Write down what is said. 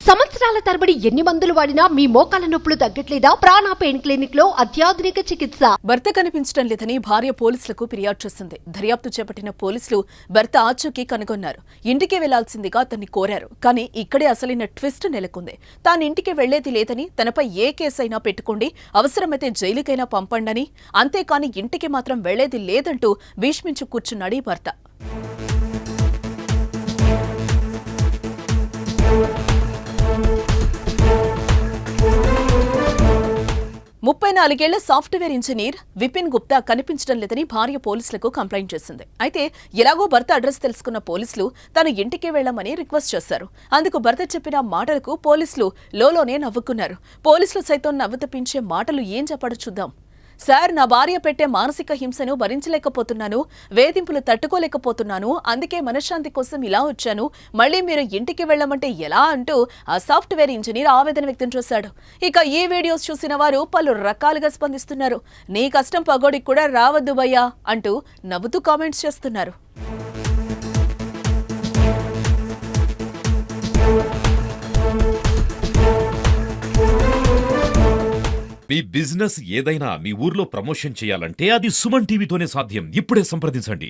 సంవత్సరాల తరబడి ఎన్ని మందులు వాడినా మీ మోకాల నొప్పులు తగ్గట్లేదా? ప్రాణ పెయిన్ క్లినిక్ లో అత్యాధునిక చికిత్స. భర్త కనిపించడం లేదని భార్య పోలీసులకు ఫిర్యాదు చేసింది. దర్యాప్తు చేపట్టిన పోలీసులు భర్త ఆచూకీ కనుగొన్నారు. ఇంటికి వెళ్లాల్సిందిగా అతన్ని కోరారు. కానీ ఇక్కడే అసలైన ట్విస్ట్ నెలకొంది. తాను ఇంటికి వెళ్లేది లేదని, తనపై ఏ కేసైనా పెట్టుకోండి, అవసరమైతే జైలుకైనా పంపండని, అంతేకాని ఇంటికి మాత్రం వెళ్లేది లేదంటూ భీష్మించు కూర్చున్నాడు ఈ భర్త. 34 ఏళ్ల సాఫ్ట్వేర్ ఇంజనీర్ విపిన్ గుప్తా కనిపించడం లేదని భార్య పోలీసులకు కంప్లైంట్ చేసింది. అయితే ఎలాగో భర్త అడ్రస్ తెలుసుకున్న పోలీసులు తను ఇంటికి వెళ్లమని రిక్వెస్ట్ చేశారు. అందుకు భర్త చెప్పిన మాటలకు పోలీసులు లోలోనే నవ్వుకున్నారు. పోలీసులు సైతం నవ్వు తెప్పించే మాటలు ఏం చెప్పాడో చూద్దాం. సార్, నా భార్య పెట్టే మానసిక హింసను భరించలేకపోతున్నాను, వేధింపులు తట్టుకోలేకపోతున్నాను, అందుకే మనశ్శాంతి కోసం ఇలా వచ్చాను, మళ్లీ మీరు ఇంటికి వెళ్లమంటే ఎలా అంటూ ఆ సాఫ్ట్వేర్ ఇంజనీర్ ఆవేదన వ్యక్తం చేశాడు. ఇక ఈ వీడియోస్ చూసిన వారు పలు రకాలుగా స్పందిస్తున్నారు. నీ కష్టం పగోడికి కూడా రావద్దు భయ్యా అంటూ నవ్వుతూ కామెంట్స్ చేస్తున్నారు. మీ బిజినెస్ ఏదైనా మీ ఊర్లో ప్రమోషన్ చేయాలంటే అది సుమన్ టీవీతోనే సాధ్యం. ఇప్పుడే సంప్రదించండి.